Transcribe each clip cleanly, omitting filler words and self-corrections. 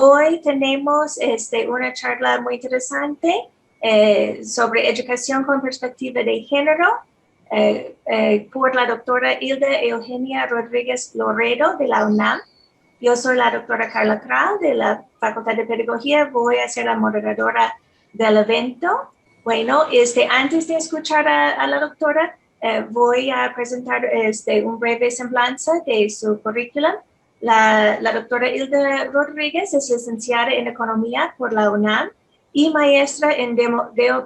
Hoy tenemos una charla muy interesante sobre educación con perspectiva de género por la doctora Hilda Eugenia Rodríguez Loredo de la UNAM. Yo soy la doctora Carla Kral de la Facultad de Pedagogía. Voy a ser la moderadora del evento. Bueno, antes de escuchar a la doctora, voy a presentar un breve semblanza de su currículum. La doctora Hilda Rodríguez es licenciada en Economía por la UNAM y maestra en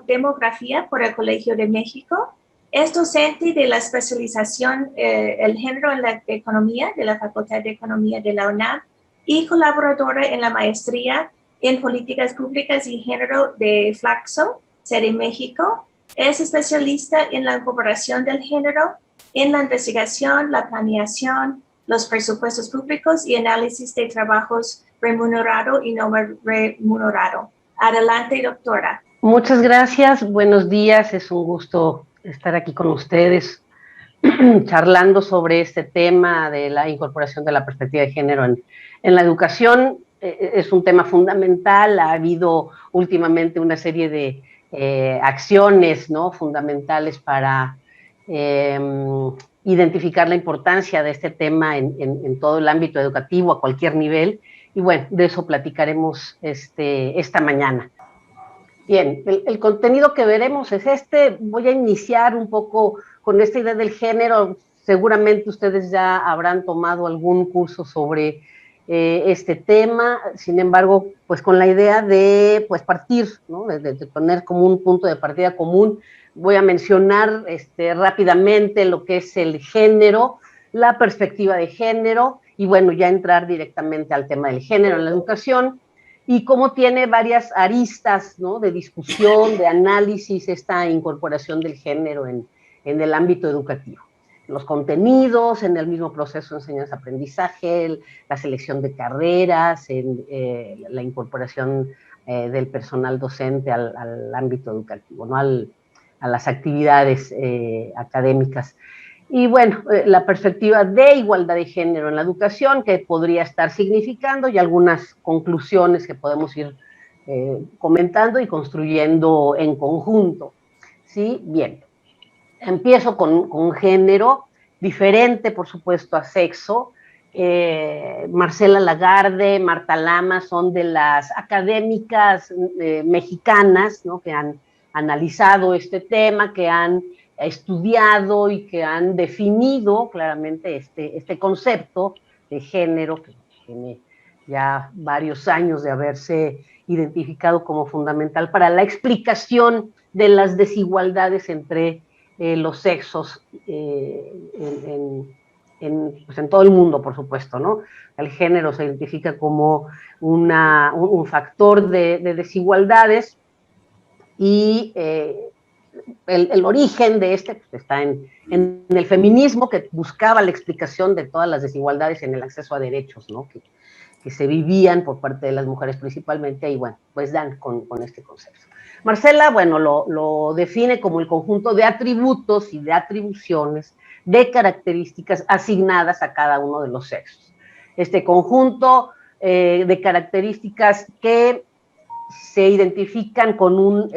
Demografía por el Colegio de México. Es docente de la especialización El género en la economía de la Facultad de Economía de la UNAM y colaboradora en la maestría en Políticas Públicas y Género de Flaxo, sede México. Es especialista en la incorporación del género en la investigación, la planeación, los presupuestos públicos y análisis de trabajos remunerado y no remunerado. Adelante, doctora. Muchas gracias, buenos días, es un gusto estar aquí con ustedes charlando sobre este tema de la incorporación de la perspectiva de género en la educación. Es un tema fundamental, ha habido últimamente una serie de acciones, ¿no?, fundamentales para identificar la importancia de este tema en todo el ámbito educativo, a cualquier nivel, y bueno, de eso platicaremos esta mañana. Bien, el contenido que veremos es voy a iniciar un poco con esta idea del género. Seguramente ustedes ya habrán tomado algún curso sobre este tema, sin embargo, pues con la idea de pues partir, ¿no?, de poner como un punto de partida común. Voy a mencionar rápidamente lo que es el género, la perspectiva de género, y bueno, ya entrar directamente al tema del género en la educación, y cómo tiene varias aristas, ¿no?, de discusión, de análisis, esta incorporación del género en el ámbito educativo. Los contenidos, en el mismo proceso de enseñanza-aprendizaje, la selección de carreras, la incorporación del personal docente al ámbito educativo, ¿no?, a las actividades académicas. Y bueno, la perspectiva de igualdad de género en la educación, que podría estar significando, y algunas conclusiones que podemos ir comentando y construyendo en conjunto. ¿Sí? Bien, empiezo con género, diferente, por supuesto, a sexo. Marcela Lagarde, Marta Lamas son de las académicas mexicanas, ¿no?, que han analizado este tema, que han estudiado y que han definido claramente este concepto de género, que tiene ya varios años de haberse identificado como fundamental para la explicación de las desigualdades entre los sexos pues en todo el mundo, por supuesto, ¿no? El género se identifica como un factor de desigualdades, y el origen de pues está en el feminismo, que buscaba la explicación de todas las desigualdades en el acceso a derechos, ¿no?, que se vivían por parte de las mujeres principalmente, y bueno, pues dan con este concepto. Marcela, bueno, lo define como el conjunto de atributos y de atribuciones, de características asignadas a cada uno de los sexos. Este conjunto de características que se identifican con un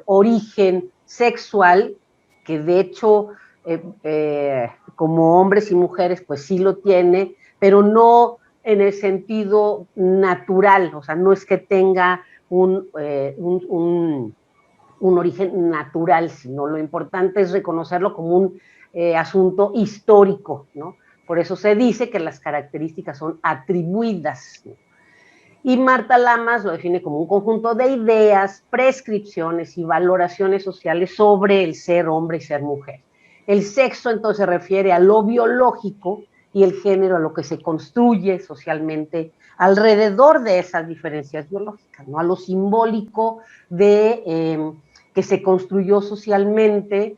origen sexual, que de hecho, como hombres y mujeres, pues sí lo tiene, pero no en el sentido natural, o sea, no es que tenga un origen natural, sino lo importante es reconocerlo como un asunto histórico, ¿no? Por eso se dice que las características son atribuidas, ¿no? Y Marta Lamas lo define como un conjunto de ideas, prescripciones y valoraciones sociales sobre el ser hombre y ser mujer. El sexo entonces se refiere a lo biológico, y el género a lo que se construye socialmente alrededor de esas diferencias biológicas, ¿no?, a lo simbólico que se construyó socialmente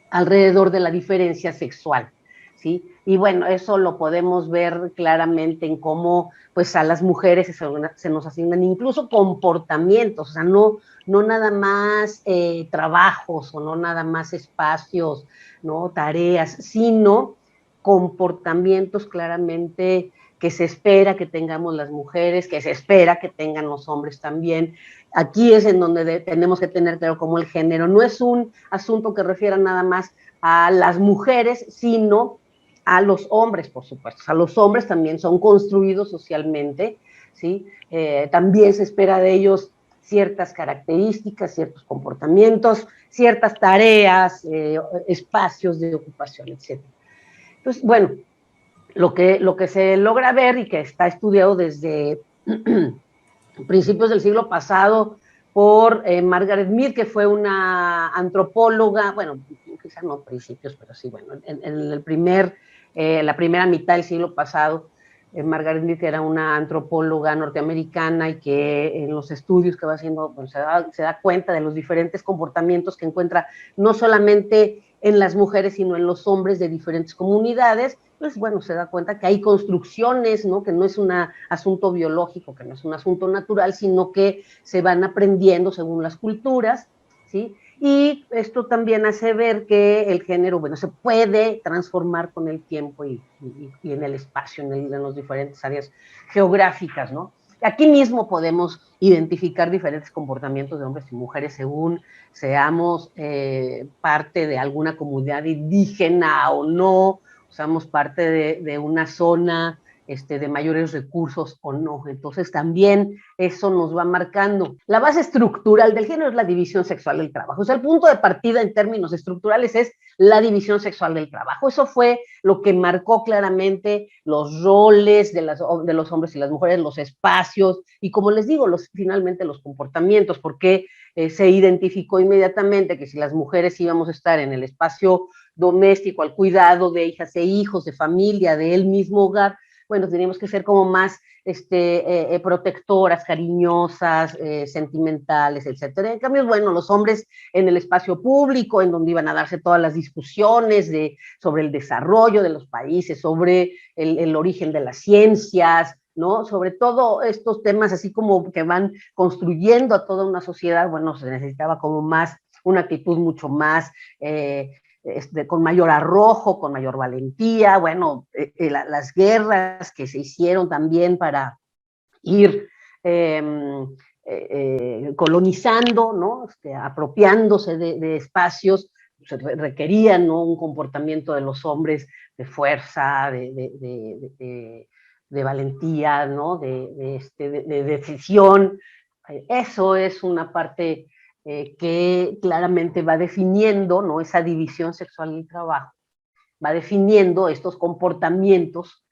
alrededor de la diferencia sexual, ¿sí? Y bueno, eso lo podemos ver claramente en cómo pues a las mujeres se nos asignan incluso comportamientos, o sea, no nada más trabajos, o no nada más espacios, ¿no?, tareas, sino comportamientos claramente que se espera que tengamos las mujeres, que se espera que tengan los hombres también. Aquí es en donde tenemos que tener claro cómo el género no es un asunto que refiera nada más a las mujeres, sino a los hombres, por supuesto. O sea, los hombres también son construidos socialmente, ¿sí? También se espera de ellos ciertas características, ciertos comportamientos, ciertas tareas, espacios de ocupación, etc. Entonces, bueno, lo que se logra ver y que está estudiado desde principios del siglo pasado por Margaret Mead, que fue una antropóloga, bueno, quizás no principios, pero sí, bueno, en la primera mitad del siglo pasado, Margaret Mead era una antropóloga norteamericana y que en los estudios que va haciendo pues, se da cuenta de los diferentes comportamientos que encuentra no solamente en las mujeres, sino en los hombres de diferentes comunidades. Pues bueno, se da cuenta que hay construcciones, ¿no? Que no es un asunto biológico, que no es un asunto natural, sino que se van aprendiendo según las culturas, ¿sí? Y esto también hace ver que el género, bueno, se puede transformar con el tiempo y en el espacio, en las diferentes áreas geográficas, ¿no? Aquí mismo podemos identificar diferentes comportamientos de hombres y mujeres según seamos parte de alguna comunidad indígena o no, seamos parte de una zona de mayores recursos o no. Entonces también eso nos va marcando. La base estructural del género es la división sexual del trabajo. O sea, el punto de partida en términos estructurales es la división sexual del trabajo. Eso fue lo que marcó claramente los roles de los hombres y las mujeres, los espacios y, como les digo, finalmente los comportamientos, porque se identificó inmediatamente que si las mujeres íbamos a estar en el espacio doméstico, al cuidado de hijas e hijos, de familia, de él mismo hogar, bueno, teníamos que ser como más protectoras, cariñosas, sentimentales, etcétera. En cambio, bueno, los hombres en el espacio público, en donde iban a darse todas las discusiones sobre el desarrollo de los países, sobre el origen de las ciencias, ¿no? Sobre todo estos temas así como que van construyendo a toda una sociedad, bueno, se necesitaba como más, una actitud mucho más con mayor arrojo, con mayor valentía, bueno, las guerras que se hicieron también para ir colonizando, ¿no? Apropiándose de espacios, se requerían, ¿no? Un comportamiento de los hombres de fuerza, de valentía, ¿no? De decisión. Eso es una parte que claramente va definiendo, ¿no? Esa división sexual del trabajo, va definiendo estos comportamientos,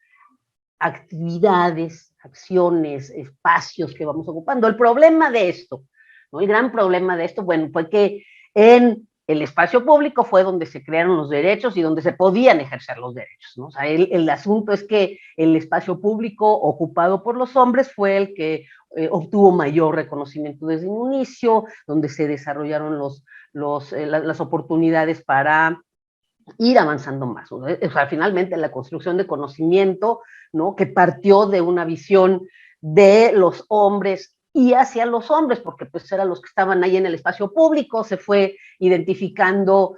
actividades, acciones, espacios que vamos ocupando. El problema de esto, ¿no? El gran problema de esto, bueno, fue que en el espacio público fue donde se crearon los derechos y donde se podían ejercer los derechos, ¿no? O sea, el asunto es que el espacio público ocupado por los hombres fue el que obtuvo mayor reconocimiento desde el inicio, donde se desarrollaron las oportunidades para ir avanzando más. O sea, finalmente la construcción de conocimiento, ¿no? Que partió de una visión de los hombres y hacia los hombres, porque pues eran los que estaban ahí en el espacio público, se fue identificando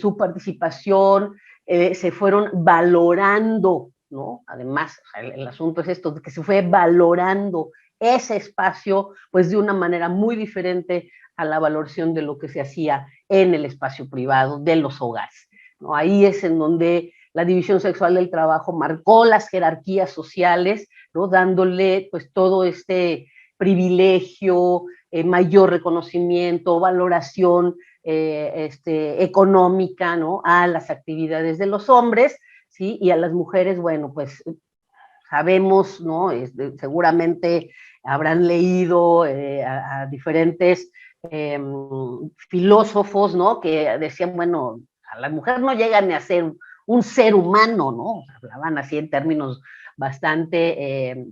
su participación, se fueron valorando, ¿no? Además, o sea, el asunto es esto, de que se fue valorando ese espacio, pues de una manera muy diferente a la valoración de lo que se hacía en el espacio privado de los hogares, ¿no? Ahí es en donde la división sexual del trabajo marcó las jerarquías sociales, ¿no? Dándole pues todo este privilegio, mayor reconocimiento, valoración económica, ¿no? A las actividades de los hombres, ¿sí? Y a las mujeres, bueno, pues sabemos, ¿no? Seguramente habrán leído a diferentes filósofos, ¿no? Que decían, bueno, a la mujer no llega ni a ser un ser humano, ¿no? Hablaban así en términos bastante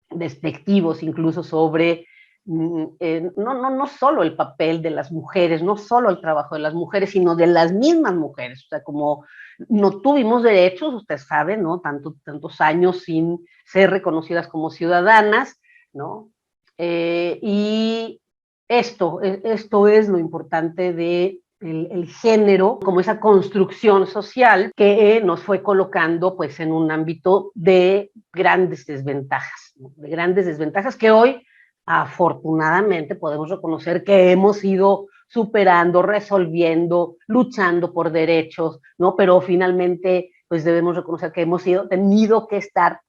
despectivos, incluso sobre no solo el papel de las mujeres, no solo el trabajo de las mujeres, sino de las mismas mujeres. O sea, como no tuvimos derechos, ustedes saben, ¿no? Tantos años sin ser reconocidas como ciudadanas, ¿no? Y esto es lo importante de el género como esa construcción social que nos fue colocando pues en un ámbito de grandes desventajas, ¿no? De grandes desventajas que hoy afortunadamente podemos reconocer que hemos ido superando, resolviendo, luchando por derechos, ¿no? Pero finalmente pues debemos reconocer que hemos tenido que estar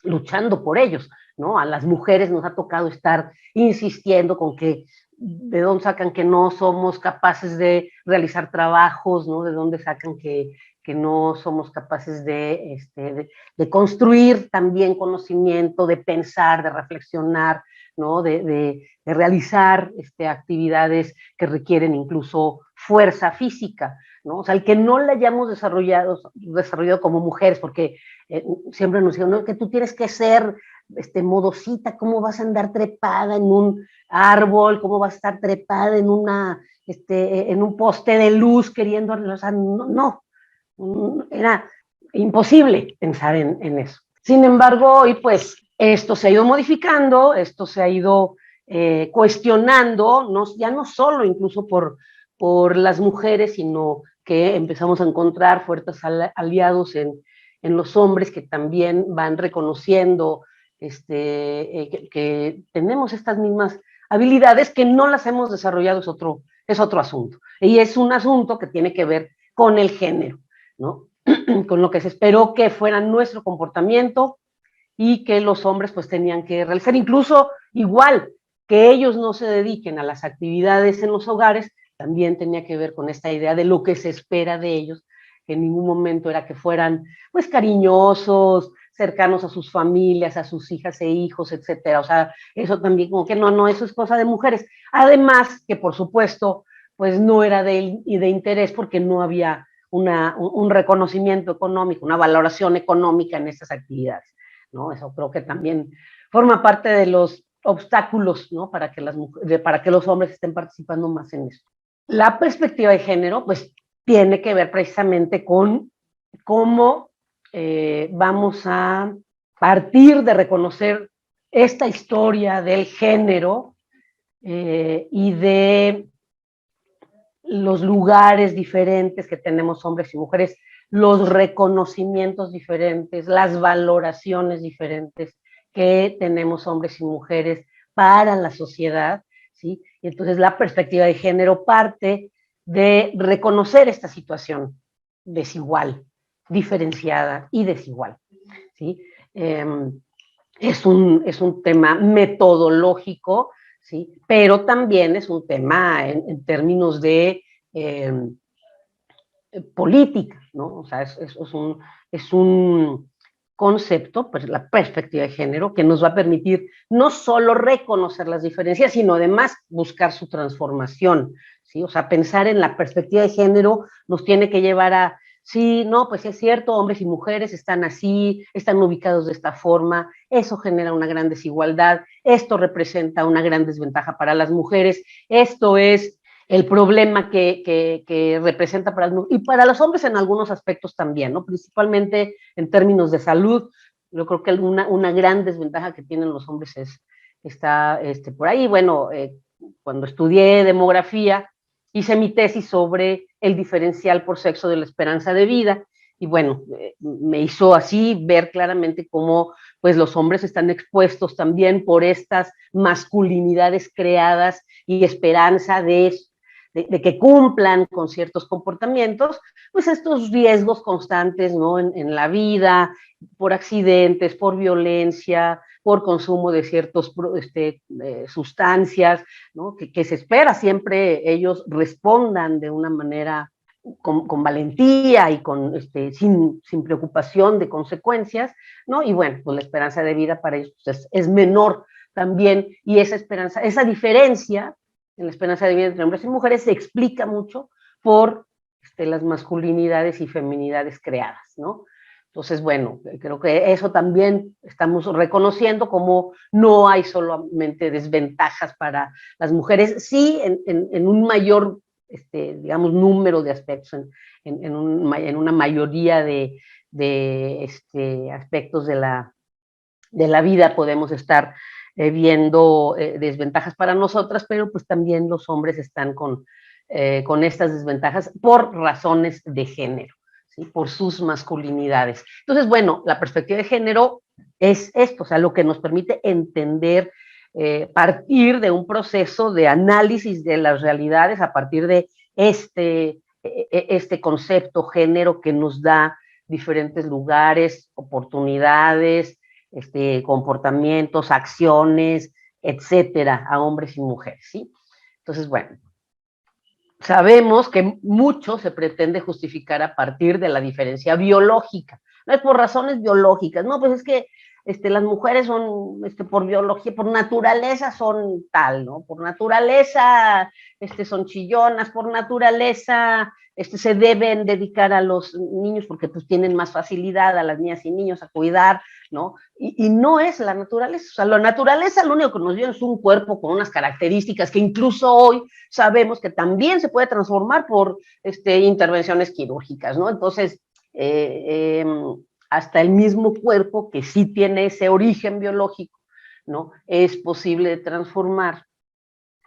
luchando por ellos, ¿no? A las mujeres nos ha tocado estar insistiendo con que de dónde sacan que no somos capaces de realizar trabajos, ¿no? De dónde sacan que no somos capaces de construir también conocimiento, de pensar, de reflexionar, ¿no? De realizar actividades que requieren incluso fuerza física, ¿no? O sea, el que no la hayamos desarrollado como mujeres, porque siempre nos dijeron, no, que tú tienes que ser modosita, ¿cómo vas a andar trepada en un árbol? ¿Cómo vas a estar trepada en un poste de luz queriendo, o sea, no, era imposible pensar en eso. Sin embargo, hoy pues esto se ha ido modificando, esto se ha ido cuestionando, ya no solo incluso por las mujeres, sino que empezamos a encontrar fuertes aliados en los hombres que también van reconociendo que tenemos estas mismas habilidades que no las hemos desarrollado, es otro asunto. Y es un asunto que tiene que ver con el género, ¿no? Con lo que se esperó que fuera nuestro comportamiento y que los hombres pues tenían que realizar, incluso igual que ellos no se dediquen a las actividades en los hogares, también tenía que ver con esta idea de lo que se espera de ellos, que en ningún momento era que fueran pues cariñosos, cercanos a sus familias, a sus hijas e hijos, etcétera. O sea, eso también como que no, eso es cosa de mujeres. Además que por supuesto pues no era de interés porque no había un reconocimiento económico, una valoración económica en estas actividades, ¿no? Eso creo que también forma parte de los obstáculos, ¿no? Para que los hombres estén participando más en esto. La perspectiva de género, pues, tiene que ver precisamente con cómo vamos a partir de reconocer esta historia del género y de los lugares diferentes que tenemos hombres y mujeres, los reconocimientos diferentes, las valoraciones diferentes que tenemos hombres y mujeres para la sociedad, ¿sí? Y entonces la perspectiva de género parte de reconocer esta situación desigual, diferenciada y desigual, ¿sí? Es un tema metodológico, ¿sí? Pero también es un tema en términos de política, ¿no? O sea, es un concepto, pues la perspectiva de género, que nos va a permitir no solo reconocer las diferencias, sino además buscar su transformación, ¿sí? O sea, pensar en la perspectiva de género nos tiene que llevar a, sí, no, pues es cierto, hombres y mujeres están así, están ubicados de esta forma, eso genera una gran desigualdad, esto representa una gran desventaja para las mujeres, esto es el problema que representa para las mujeres y para los hombres en algunos aspectos también, ¿no? Principalmente en términos de salud. Yo creo que una gran desventaja que tienen los hombres está por ahí. Bueno, cuando estudié demografía, hice mi tesis sobre el diferencial por sexo de la esperanza de vida y bueno, me hizo así ver claramente cómo pues los hombres están expuestos también por estas masculinidades creadas y esperanza de que cumplan con ciertos comportamientos, pues estos riesgos constantes, ¿no? En la vida, por accidentes, por violencia, por consumo de ciertas sustancias, ¿no? Que se espera siempre ellos respondan de una manera con valentía y sin preocupación de consecuencias, ¿no? Y bueno, pues la esperanza de vida para ellos pues es menor también, y esa diferencia en la esperanza de vida entre hombres y mujeres se explica mucho por las masculinidades y feminidades creadas, ¿no? Entonces, bueno, creo que eso también estamos reconociendo como no hay solamente desventajas para las mujeres, sí en un mayor, digamos, número de aspectos, en una mayoría de aspectos de la vida podemos estar viendo desventajas para nosotras, pero pues también los hombres están con con estas desventajas por razones de género, ¿sí? Por sus masculinidades. Entonces, bueno, la perspectiva de género es esto, o sea, lo que nos permite entender, partir de un proceso de análisis de las realidades a partir de este concepto género que nos da diferentes lugares, oportunidades, comportamientos, acciones, etcétera, a hombres y mujeres, ¿sí? Entonces, bueno, sabemos que mucho se pretende justificar a partir de la diferencia biológica. No es por razones biológicas, no, pues es que las mujeres son, por biología, por naturaleza son tal, ¿no? Por naturaleza son chillonas, por naturaleza se deben dedicar a los niños porque pues tienen más facilidad a las niñas y niños a cuidar, ¿no? Y no es la naturaleza, o sea, la naturaleza lo único que nos dio es un cuerpo con unas características que incluso hoy sabemos que también se puede transformar por intervenciones quirúrgicas, ¿no? Entonces, hasta el mismo cuerpo que sí tiene ese origen biológico, ¿no? Es posible de transformar,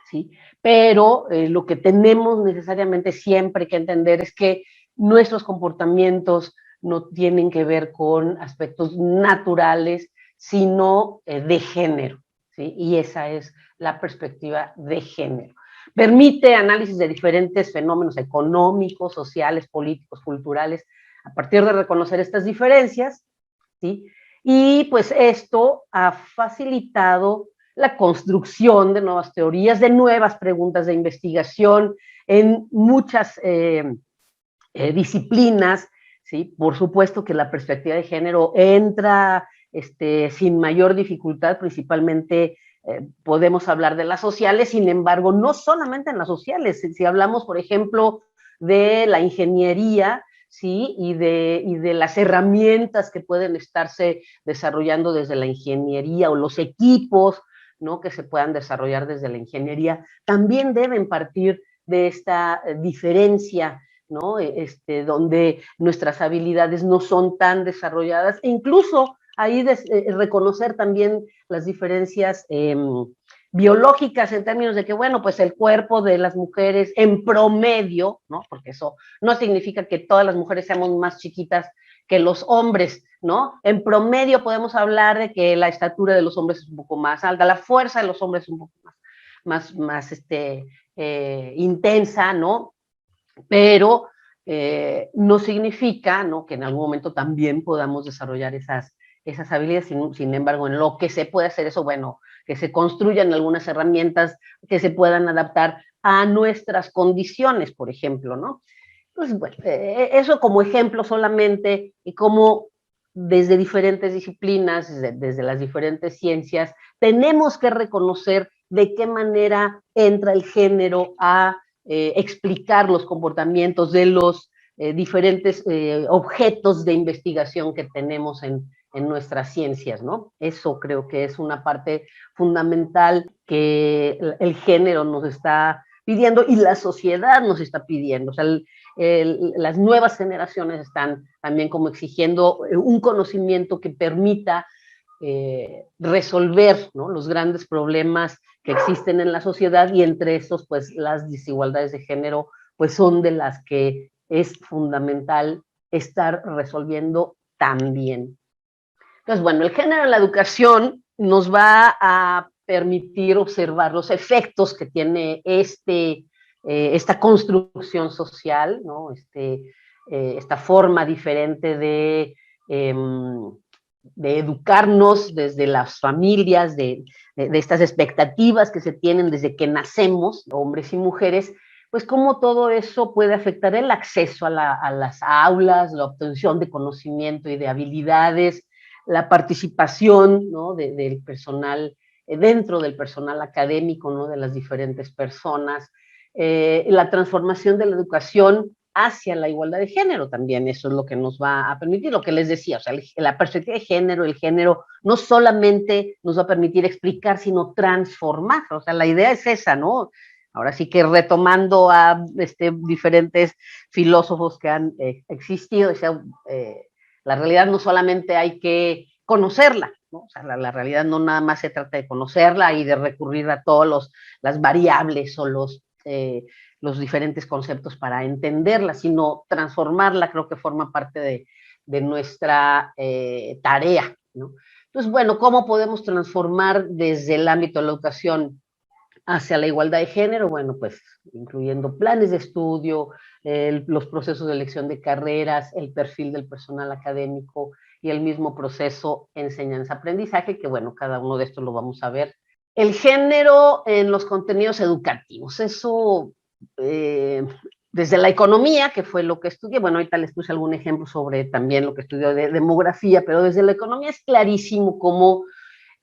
¿sí? Pero lo que tenemos necesariamente siempre que entender es que nuestros comportamientos no tienen que ver con aspectos naturales, sino de género, ¿sí? Y esa es la perspectiva de género. Permite análisis de diferentes fenómenos económicos, sociales, políticos, culturales, a partir de reconocer estas diferencias, ¿sí? Y pues esto ha facilitado la construcción de nuevas teorías, de nuevas preguntas de investigación en muchas disciplinas, ¿sí? Por supuesto que la perspectiva de género entra sin mayor dificultad, principalmente podemos hablar de las sociales, sin embargo, no solamente en las sociales, si hablamos, por ejemplo, de la ingeniería, ¿sí? Y de las herramientas que pueden estarse desarrollando desde la ingeniería o los equipos, ¿no? Que se puedan desarrollar desde la ingeniería, también deben partir de esta diferencia, ¿no? Donde nuestras habilidades no son tan desarrolladas, e incluso ahí reconocer también las diferencias biológicas en términos de que, bueno, pues el cuerpo de las mujeres en promedio, ¿no? Porque eso no significa que todas las mujeres seamos más chiquitas que los hombres, ¿no? En promedio podemos hablar de que la estatura de los hombres es un poco más alta, la fuerza de los hombres es un poco más intensa, ¿no? Pero no significa, ¿no? Que en algún momento también podamos desarrollar esas habilidades, sin embargo, en lo que se puede hacer eso, bueno, que se construyan algunas herramientas que se puedan adaptar a nuestras condiciones, por ejemplo, ¿no? Pues bueno, eso como ejemplo solamente, y como desde diferentes disciplinas, desde las diferentes ciencias, tenemos que reconocer de qué manera entra el género a explicar los comportamientos de los diferentes objetos de investigación que tenemos en nuestras ciencias, ¿no? Eso creo que es una parte fundamental que el género nos está pidiendo y la sociedad nos está pidiendo. O sea, las nuevas generaciones están también como exigiendo un conocimiento que permita resolver, ¿no? Los grandes problemas que existen en la sociedad, y entre esos, pues, las desigualdades de género, pues, son de las que es fundamental estar resolviendo también. Entonces, bueno, el género en la educación nos va a permitir observar los efectos que tiene esta construcción social, ¿no? Esta forma diferente de educarnos desde las familias, de estas expectativas que se tienen desde que nacemos, hombres y mujeres, pues cómo todo eso puede afectar el acceso a las aulas, la obtención de conocimiento y de habilidades, la participación, ¿no? del personal, dentro del personal académico, ¿no? De las diferentes personas, la transformación de la educación hacia la igualdad de género también, eso es lo que nos va a permitir, lo que les decía, o sea, la perspectiva de género, el género no solamente nos va a permitir explicar, sino transformar, o sea, la idea es esa, ¿no? Ahora sí que retomando a diferentes filósofos que han existido, o sea, la realidad no solamente hay que conocerla, ¿no? O sea, la realidad no nada más se trata de conocerla y de recurrir a todas las variables o los los diferentes conceptos para entenderla, sino transformarla. Creo que forma parte de nuestra tarea, ¿no? Entonces, bueno, ¿cómo podemos transformar desde el ámbito de la educación hacia la igualdad de género? Bueno, pues incluyendo planes de estudio, los procesos de elección de carreras, el perfil del personal académico y el mismo proceso enseñanza-aprendizaje, que bueno, cada uno de estos lo vamos a ver. El género en los contenidos educativos, eso desde la economía, que fue lo que estudié, bueno, ahorita les puse algún ejemplo sobre también lo que estudió de demografía, pero desde la economía es clarísimo cómo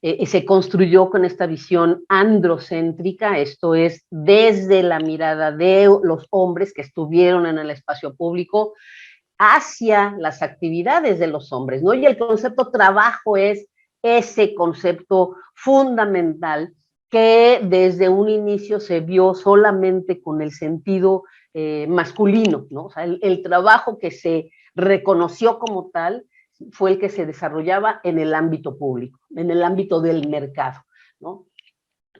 se construyó con esta visión androcéntrica, esto es, desde la mirada de los hombres que estuvieron en el espacio público hacia las actividades de los hombres, ¿no? Y el concepto trabajo es ese concepto fundamental que desde un inicio se vio solamente con el sentido masculino, ¿no? O sea, el trabajo que se reconoció como tal fue el que se desarrollaba en el ámbito público, en el ámbito del mercado, ¿no?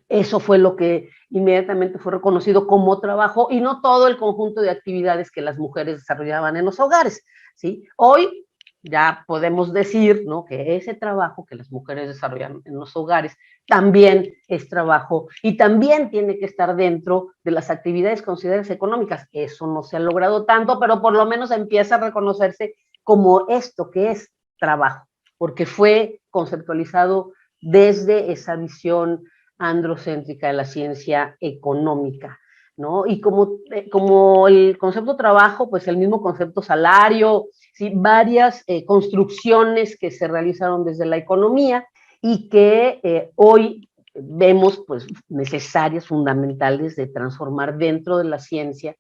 Eso fue lo que inmediatamente fue reconocido como trabajo y no todo el conjunto de actividades que las mujeres desarrollaban en los hogares, ¿sí? Hoy ya podemos decir, ¿no?, que ese trabajo que las mujeres desarrollan en los hogares también es trabajo y también tiene que estar dentro de las actividades consideradas económicas. Eso no se ha logrado tanto, pero por lo menos empieza a reconocerse como esto que es trabajo, porque fue conceptualizado desde esa visión androcéntrica de la ciencia económica, ¿no? Y como el concepto trabajo, pues el mismo concepto salario, ¿sí? Varias construcciones que se realizaron desde la economía y que hoy vemos pues necesarias, fundamentales de transformar dentro de la ciencia,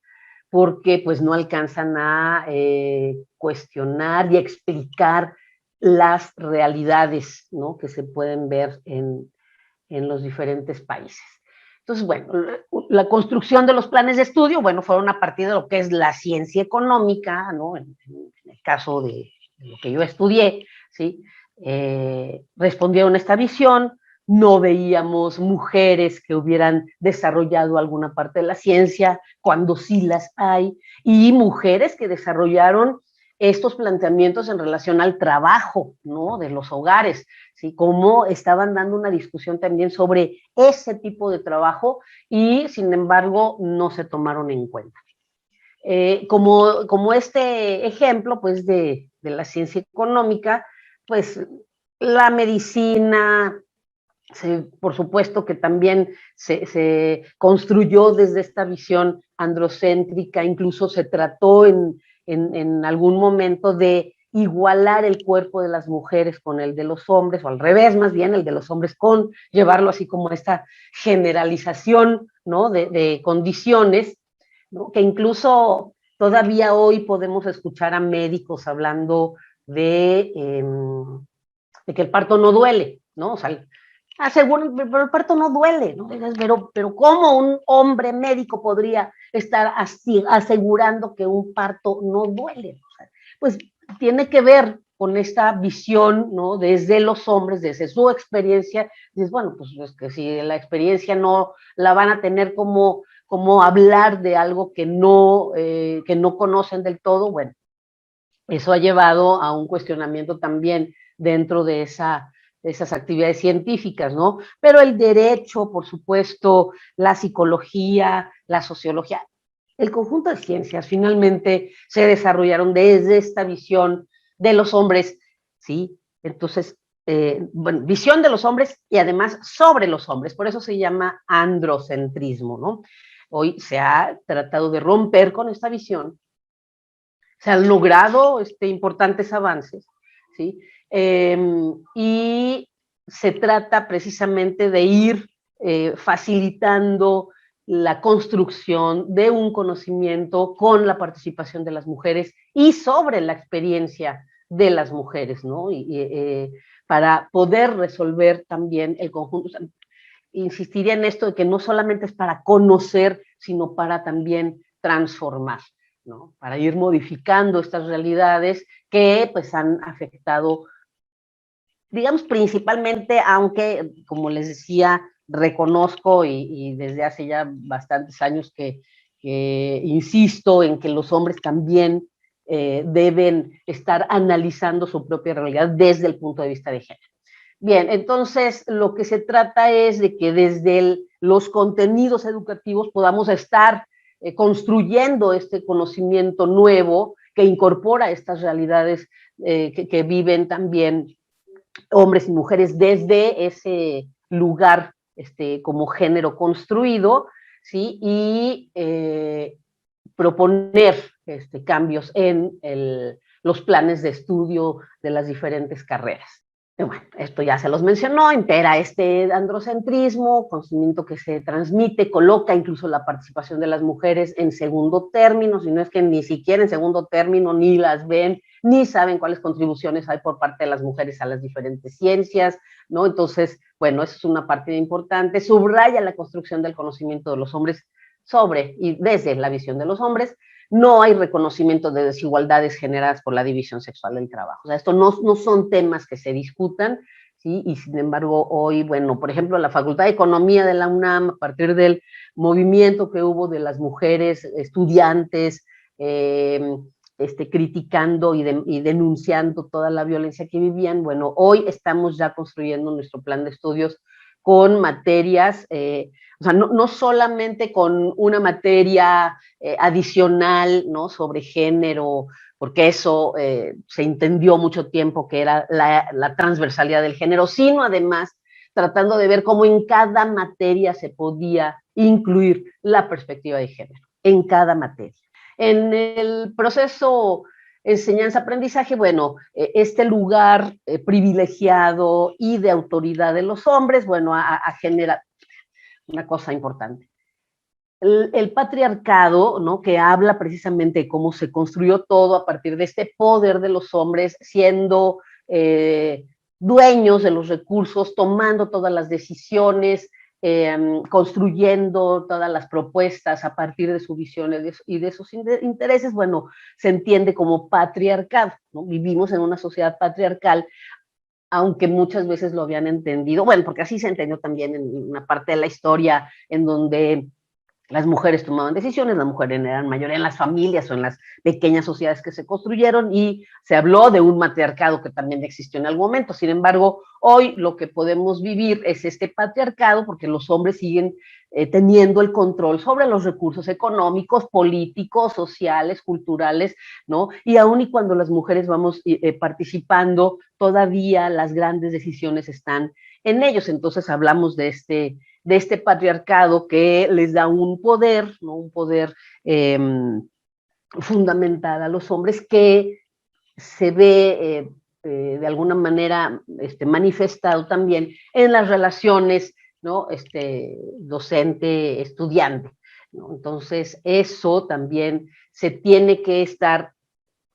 porque pues no alcanzan a cuestionar y explicar las realidades, ¿no?, que se pueden ver en los diferentes países. Entonces, bueno, la construcción de los planes de estudio, bueno, fueron a partir de lo que es la ciencia económica, ¿no? En el caso de lo que yo estudié, ¿sí? Respondieron a esta visión, no veíamos mujeres que hubieran desarrollado alguna parte de la ciencia, cuando sí las hay, y mujeres que desarrollaron estos planteamientos en relación al trabajo, ¿no?, de los hogares, ¿sí? Cómo estaban dando una discusión también sobre ese tipo de trabajo y, sin embargo, no se tomaron en cuenta. Como este ejemplo, pues, de la ciencia económica, pues, la medicina, por supuesto que también se construyó desde esta visión androcéntrica, incluso se trató en algún momento de igualar el cuerpo de las mujeres con el de los hombres, o al revés, más bien, el de los hombres con llevarlo así como esta generalización, ¿no?, de condiciones, ¿no?, que incluso todavía hoy podemos escuchar a médicos hablando de que el parto no duele, ¿no? O sea, aseguran, pero el parto no duele, ¿no? Pero ¿cómo un hombre médico podría estar así, asegurando que un parto no duele? O sea, pues tiene que ver con esta visión, ¿no?, desde los hombres, desde su experiencia. Dices, bueno, pues es que si la experiencia no la van a tener, como hablar de algo que no conocen del todo. Bueno, eso ha llevado a un cuestionamiento también dentro de esas actividades científicas, ¿no? Pero el derecho, por supuesto, la psicología, la sociología, el conjunto de ciencias finalmente se desarrollaron desde esta visión de los hombres, ¿sí? Entonces, bueno, visión de los hombres y además sobre los hombres, por eso se llama androcentrismo, ¿no? Hoy se ha tratado de romper con esta visión, se han logrado importantes avances, ¿sí? Y se trata precisamente de ir facilitando la construcción de un conocimiento con la participación de las mujeres y sobre la experiencia de las mujeres, ¿no? Para poder resolver también el conjunto. O sea, insistiría en esto de que no solamente es para conocer, sino para también transformar, ¿no?, para ir modificando estas realidades que pues han afectado, digamos, principalmente, aunque, como les decía, reconozco y desde hace ya bastantes años que insisto en que los hombres también deben estar analizando su propia realidad desde el punto de vista de género. Bien, entonces lo que se trata es de que desde los contenidos educativos podamos estar construyendo este conocimiento nuevo que incorpora estas realidades que viven también hombres y mujeres desde ese lugar como género construido, ¿sí? Y proponer cambios en los planes de estudio de las diferentes carreras. Bueno, esto ya se los mencionó, impera este androcentrismo, conocimiento que se transmite, coloca incluso la participación de las mujeres en segundo término, si no es que ni siquiera en segundo término, ni las ven, ni saben cuáles contribuciones hay por parte de las mujeres a las diferentes ciencias, ¿no? Entonces, bueno, eso es una parte importante, subraya la construcción del conocimiento de los hombres sobre y desde la visión de los hombres. No hay reconocimiento de desigualdades generadas por la división sexual del trabajo. O sea, esto no son temas que se discutan, ¿sí? Y sin embargo, hoy, bueno, por ejemplo, la Facultad de Economía de la UNAM, a partir del movimiento que hubo de las mujeres estudiantes, criticando y denunciando toda la violencia que vivían, bueno, hoy estamos ya construyendo nuestro plan de estudios con materias, o sea, no solamente con una materia adicional, ¿no? Sobre género, porque eso se entendió mucho tiempo que era la transversalidad del género, sino además tratando de ver cómo en cada materia se podía incluir la perspectiva de género, en cada materia. En el proceso enseñanza-aprendizaje, bueno, este lugar privilegiado y de autoridad de los hombres, bueno, a generar una cosa importante. El patriarcado, ¿no? Que habla precisamente de cómo se construyó todo a partir de este poder de los hombres, siendo dueños de los recursos, tomando todas las decisiones, construyendo todas las propuestas a partir de sus visiones y de sus intereses, bueno, se entiende como patriarcado, ¿no? Vivimos en una sociedad patriarcal, aunque muchas veces lo habían entendido, bueno, porque así se entendió también en una parte de la historia en donde las mujeres tomaban decisiones, las mujeres eran mayoría en las familias o en las pequeñas sociedades que se construyeron y se habló de un matriarcado que también existió en algún momento. Sin embargo, hoy lo que podemos vivir es este patriarcado porque los hombres siguen teniendo el control sobre los recursos económicos, políticos, sociales, culturales, ¿no? Y aún y cuando las mujeres vamos participando, todavía las grandes decisiones están en ellos. Entonces hablamos de este patriarcado que les da un poder, ¿no? Un poder fundamental a los hombres que se ve de alguna manera manifestado también en las relaciones, ¿no? Docente-estudiante, ¿no? Entonces, eso también se tiene que estar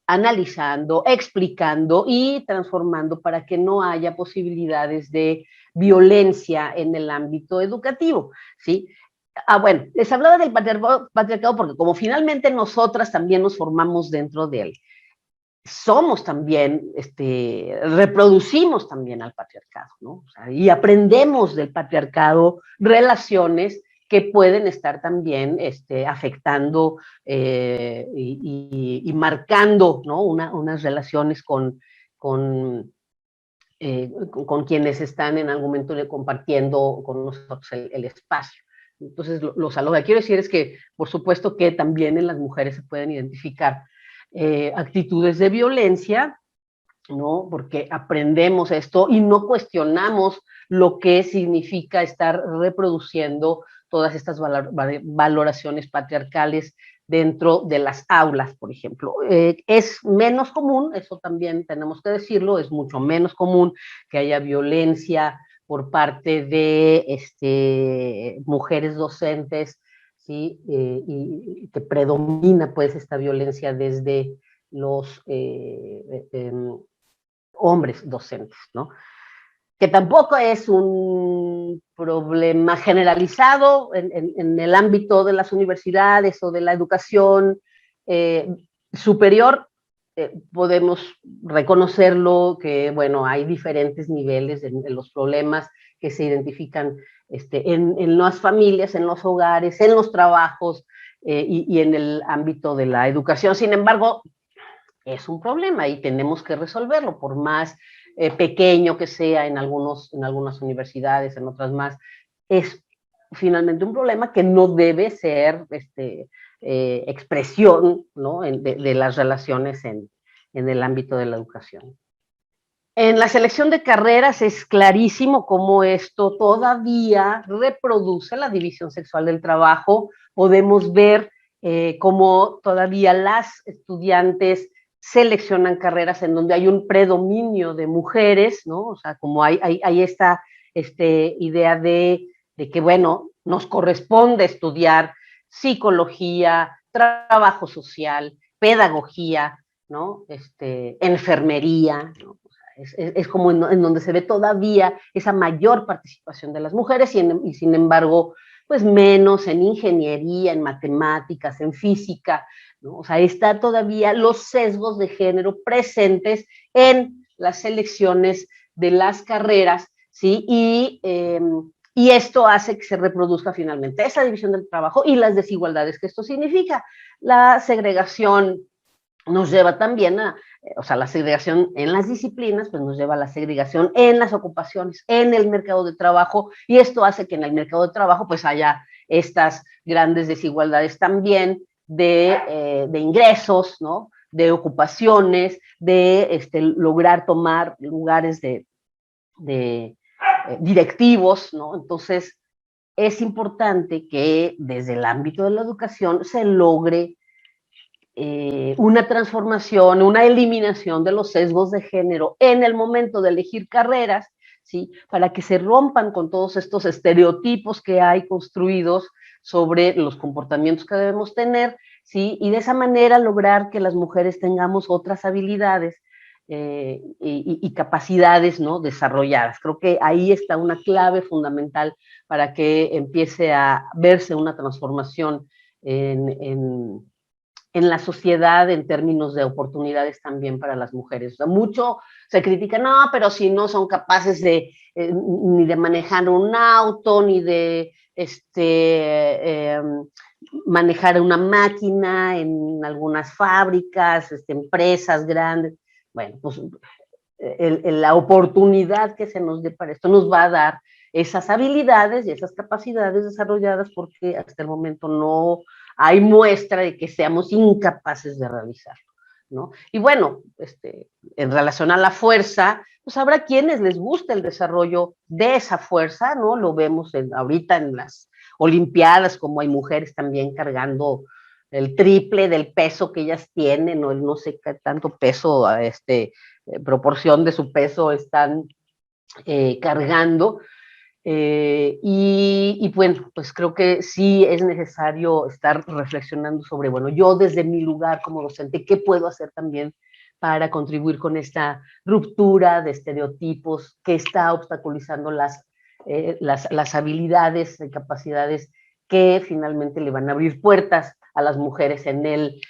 analizando, explicando y transformando para que no haya posibilidades de violencia en el ámbito educativo, ¿sí? Bueno, les hablaba del patriarcado porque como finalmente nosotras también nos formamos dentro de él, somos también, reproducimos también al patriarcado, ¿no? O sea, y aprendemos del patriarcado relaciones que pueden estar también afectando y marcando, ¿no? Unas relaciones con quienes están en algún momento compartiendo con nosotros el espacio. Entonces, lo que quiero decir es que, por supuesto que también en las mujeres se pueden identificar actitudes de violencia, ¿no? Porque aprendemos esto y no cuestionamos lo que significa estar reproduciendo todas estas valoraciones patriarcales dentro de las aulas, por ejemplo. Es menos común, eso también tenemos que decirlo, es mucho menos común que haya violencia por parte de mujeres docentes, ¿sí? Y que predomina pues esta violencia desde los hombres docentes, ¿no? Que tampoco es un problema generalizado en el ámbito de las universidades o de la educación superior, podemos reconocerlo que, bueno, hay diferentes niveles de los problemas que se identifican en las familias, en los hogares, en los trabajos y en el ámbito de la educación. Sin embargo, es un problema y tenemos que resolverlo, por más pequeño que sea en algunas universidades, en otras más, es finalmente un problema que no debe ser expresión, ¿no?, de las relaciones en el ámbito de la educación. En la selección de carreras es clarísimo cómo esto todavía reproduce la división sexual del trabajo. Podemos ver cómo todavía las estudiantes seleccionan carreras en donde hay un predominio de mujeres, ¿no? O sea, como hay esta idea de que, bueno, nos corresponde estudiar psicología, trabajo social, pedagogía, ¿no? Enfermería, ¿no? Es como en donde se ve todavía esa mayor participación de las mujeres y sin embargo, pues menos en ingeniería, en matemáticas, en física, ¿no? O sea, está todavía los sesgos de género presentes en las selecciones de las carreras, ¿sí? Y esto hace que se reproduzca finalmente esa división del trabajo y las desigualdades que esto significa. La segregación nos lleva también o sea, la segregación en las disciplinas, pues nos lleva a la segregación en las ocupaciones, en el mercado de trabajo, y esto hace que en el mercado de trabajo pues haya estas grandes desigualdades también de ingresos, ¿no?, de ocupaciones, de lograr tomar lugares de directivos, ¿no? Entonces, es importante que desde el ámbito de la educación se logre una transformación, una eliminación de los sesgos de género en el momento de elegir carreras, ¿sí?, para que se rompan con todos estos estereotipos que hay construidos sobre los comportamientos que debemos tener, ¿sí?, y de esa manera lograr que las mujeres tengamos otras habilidades y capacidades, ¿no?, desarrolladas. Creo que ahí está una clave fundamental para que empiece a verse una transformación en la sociedad en términos de oportunidades también para las mujeres. O sea, mucho se critica, no, pero si no son capaces ni de manejar un auto, ni de manejar una máquina en algunas fábricas, empresas grandes. Bueno, pues la oportunidad que se nos dé para esto nos va a dar esas habilidades y esas capacidades desarrolladas porque hasta el momento no hay muestra de que seamos incapaces de realizarlo, ¿no? Y bueno, en relación a la fuerza, pues habrá quienes les guste el desarrollo de esa fuerza, ¿no? Lo vemos ahorita en las olimpiadas, como hay mujeres también cargando el triple del peso que ellas tienen, o el no sé qué tanto peso, proporción de su peso están cargando. Y bueno, pues creo que sí es necesario estar reflexionando sobre, bueno, yo desde mi lugar como docente, ¿qué puedo hacer también para contribuir con esta ruptura de estereotipos que está obstaculizando las habilidades y capacidades que finalmente le van a abrir puertas a las mujeres en el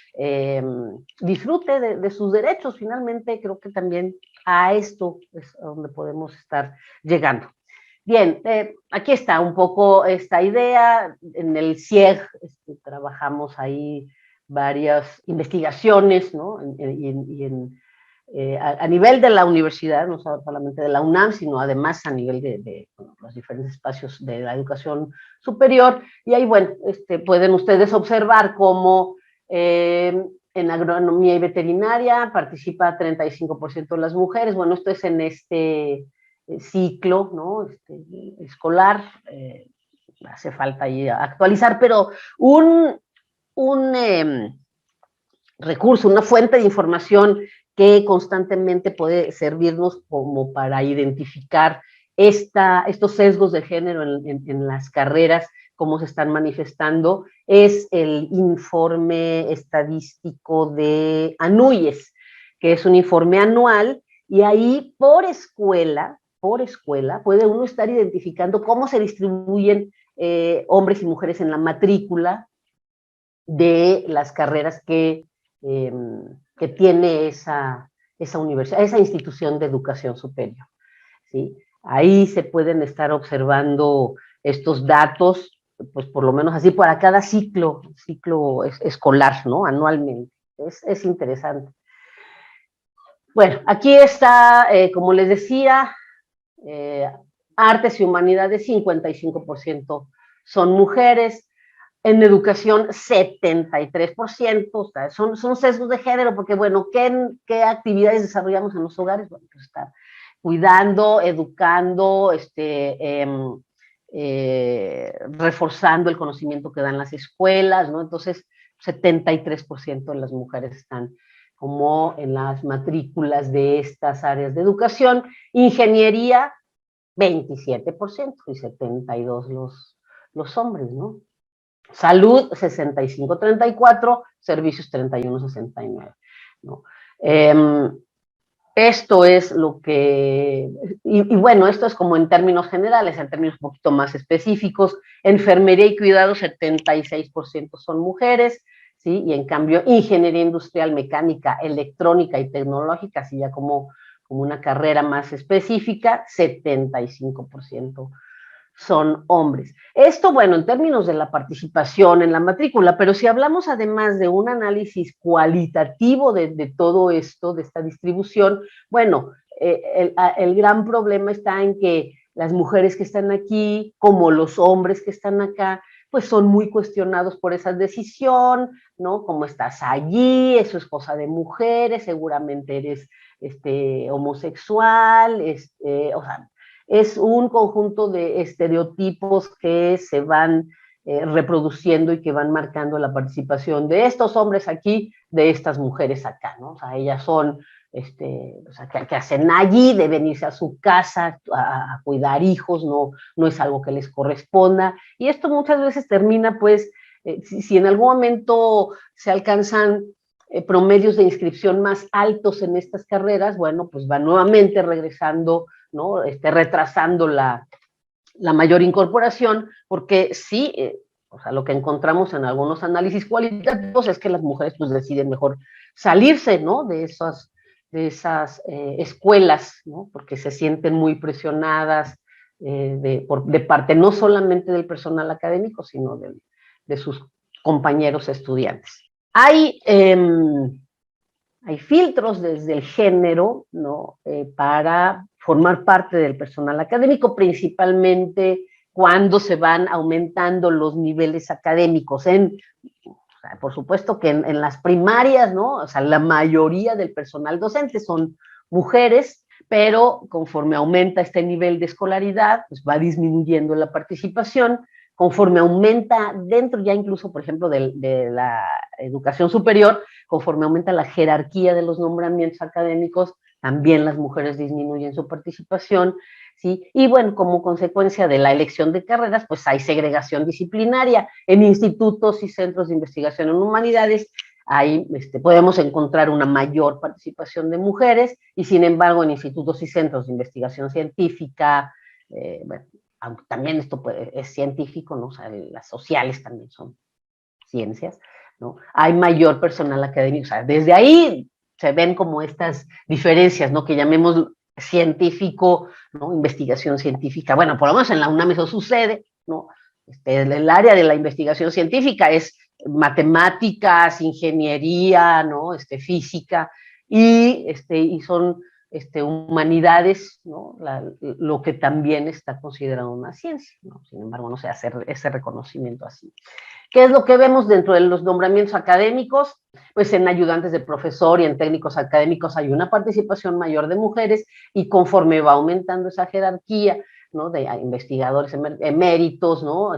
disfrute de sus derechos? Finalmente creo que también a esto es a donde podemos estar llegando. Bien, aquí está un poco esta idea. En el CIEG trabajamos ahí varias investigaciones, ¿no? A nivel de la universidad, no solamente de la UNAM, sino además a nivel de los diferentes espacios de la educación superior. Y ahí, bueno, pueden ustedes observar cómo en agronomía y veterinaria participa 35% de las mujeres. Bueno, esto es en ciclo, ¿no?, escolar. Hace falta ahí actualizar, pero un recurso, una fuente de información que constantemente puede servirnos como para identificar estos sesgos de género en las carreras, cómo se están manifestando, es el informe estadístico de ANUYES, que es un informe anual, y ahí por escuela, puede uno estar identificando cómo se distribuyen hombres y mujeres en la matrícula de las carreras que que tiene esa universidad, esa institución de educación superior, ¿sí? Ahí se pueden estar observando estos datos, pues por lo menos así para cada ciclo escolar, ¿no? Anualmente. Es interesante. Bueno, aquí está, como les decía, artes y humanidades, 55% son mujeres. En educación, 73%, o sea, son sesgos de género, porque, bueno, ¿qué actividades desarrollamos en los hogares? Bueno, pues estar cuidando, educando, reforzando el conocimiento que dan las escuelas, ¿no? Entonces, 73% de las mujeres están como en las matrículas de estas áreas de educación. Ingeniería, 27% y 72% los hombres, ¿no? Salud, 65-34, servicios 31-69, ¿no? Esto es lo que, y bueno, esto es como en términos generales, en términos un poquito más específicos, enfermería y cuidado, 76% son mujeres, ¿sí? Y en cambio, ingeniería industrial, mecánica, electrónica y tecnológica, así ya como una carrera más específica, 75% son hombres. Esto, bueno, en términos de la participación en la matrícula, pero si hablamos además de un análisis cualitativo de todo esto, de esta distribución, bueno, el gran problema está en que las mujeres que están aquí, como los hombres que están acá, pues son muy cuestionados por esa decisión, ¿no? ¿Cómo estás allí? Eso es cosa de mujeres, seguramente eres homosexual, o sea, es un conjunto de estereotipos que se van reproduciendo y que van marcando la participación de estos hombres aquí, de estas mujeres acá, ¿no? O sea, ellas son, o sea, que hacen allí, deben irse a su casa a cuidar hijos, no es algo que les corresponda, y esto muchas veces termina, pues, si en algún momento se alcanzan promedios de inscripción más altos en estas carreras, bueno, pues va nuevamente regresando, ¿no? Retrasando la mayor incorporación, porque sí, o sea, lo que encontramos en algunos análisis cualitativos es que las mujeres pues deciden mejor salirse, ¿no? De esas escuelas, ¿no? Porque se sienten muy presionadas de parte no solamente del personal académico, sino de sus compañeros estudiantes. Hay filtros desde el género, ¿no? Para formar parte del personal académico, principalmente cuando se van aumentando los niveles académicos. O sea, por supuesto que en las primarias, ¿no? O sea, la mayoría del personal docente son mujeres, pero conforme aumenta este nivel de escolaridad, pues va disminuyendo la participación. Conforme aumenta dentro ya incluso, por ejemplo, de la educación superior, conforme aumenta la jerarquía de los nombramientos académicos, también las mujeres disminuyen su participación, ¿sí? Y bueno, como consecuencia de la elección de carreras, pues hay segregación disciplinaria. En institutos y centros de investigación en humanidades, ahí podemos encontrar una mayor participación de mujeres, y sin embargo en institutos y centros de investigación científica, bueno, aunque también esto es científico, ¿no? O sea, las sociales también son ciencias, ¿no? Hay mayor personal académico, o sea, desde ahí se ven como estas diferencias, ¿no? Que llamemos científico, ¿no? Investigación científica. Bueno, por lo menos en la UNAM eso sucede, ¿no? El área de la investigación científica es matemáticas, ingeniería, ¿no? Física, y son humanidades, ¿no? Lo que también está considerado una ciencia, ¿no? Sin embargo, no se hace ese reconocimiento así. ¿Qué es lo que vemos dentro de los nombramientos académicos? Pues en ayudantes de profesor y en técnicos académicos hay una participación mayor de mujeres, y conforme va aumentando esa jerarquía, ¿no? De investigadores eméritos, ¿no?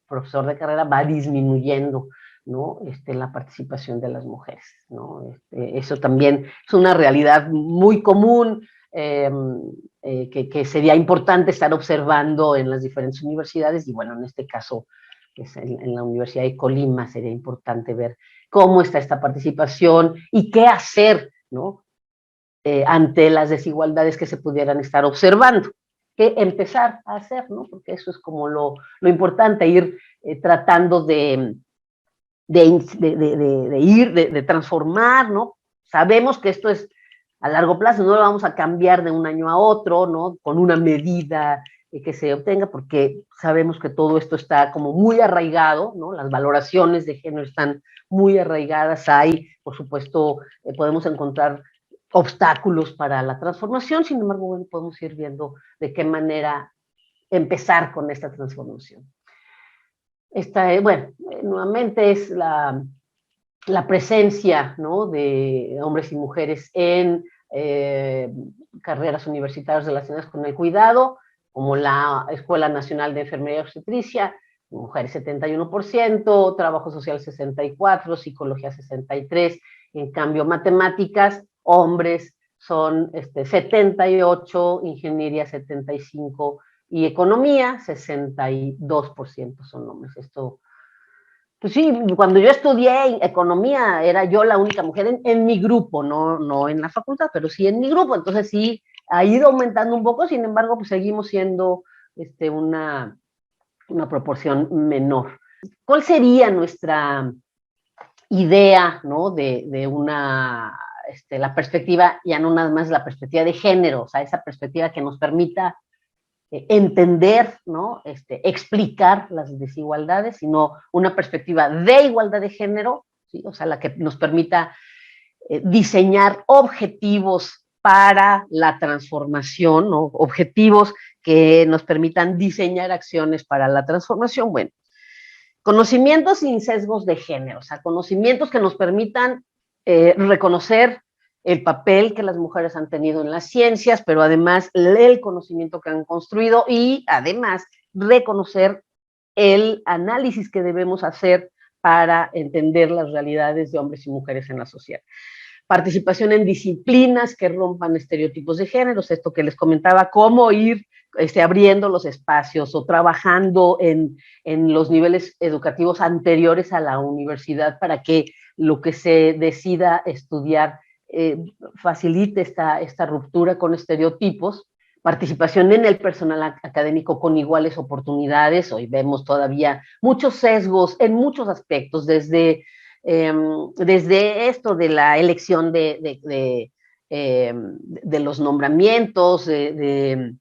Profesor de carrera, va disminuyendo, ¿no? La participación de las mujeres, ¿no? Eso también es una realidad muy común, que sería importante estar observando en las diferentes universidades, y bueno, en este caso, pues en la Universidad de Colima sería importante ver cómo está esta participación y qué hacer, ¿no? Ante las desigualdades que se pudieran estar observando. ¿Qué empezar a hacer, ¿no? Porque eso es como lo importante, ir tratando de transformar, ¿no? sabemos que esto es a largo plazo, no lo vamos a cambiar de un año a otro, ¿no? Con una medida que se obtenga, porque sabemos que todo esto está como muy arraigado, ¿no? Las valoraciones de género están muy arraigadas, hay, por supuesto, podemos encontrar obstáculos para la transformación, sin embargo, bueno, podemos ir viendo de qué manera empezar con esta transformación. Esta, bueno, nuevamente es la presencia, ¿no?, de hombres y mujeres en carreras universitarias relacionadas con el cuidado, como la Escuela Nacional de Enfermería y Obstetricia, mujeres 71%, trabajo social 64%, psicología 63%, en cambio matemáticas, hombres son 78%, ingeniería 75% y economía 62% son hombres. Esto, pues sí, cuando yo estudié economía era yo la única mujer en mi grupo, no en la facultad, pero sí en mi grupo, entonces sí ha ido aumentando un poco, sin embargo, pues seguimos siendo una proporción menor. ¿Cuál sería nuestra idea, ¿no?, de una, la perspectiva, ya no nada más la perspectiva de género, o sea, esa perspectiva que nos permita entender, ¿no?, explicar las desigualdades, sino una perspectiva de igualdad de género, ¿sí?, o sea, la que nos permita diseñar objetivos para la transformación, ¿no?, objetivos que nos permitan diseñar acciones para la transformación. Bueno, conocimientos sin sesgos de género, o sea, conocimientos que nos permitan reconocer el papel que las mujeres han tenido en las ciencias, pero además el conocimiento que han construido y además reconocer el análisis que debemos hacer para entender las realidades de hombres y mujeres en la sociedad. Participación en disciplinas que rompan estereotipos de géneros, esto que les comentaba, cómo ir abriendo los espacios o trabajando en los niveles educativos anteriores a la universidad para que lo que se decida estudiar facilite esta ruptura con estereotipos. Participación en el personal académico con iguales oportunidades. Hoy vemos todavía muchos sesgos en muchos aspectos, desde esto de la elección de los nombramientos, de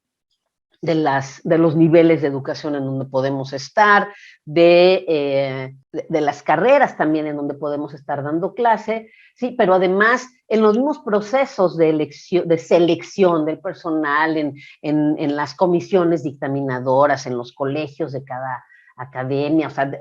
los niveles de educación en donde podemos estar, de las carreras también en donde podemos estar dando clase, sí, pero además en los mismos procesos de selección del personal, en las comisiones dictaminadoras, en los colegios de cada academia, o sea,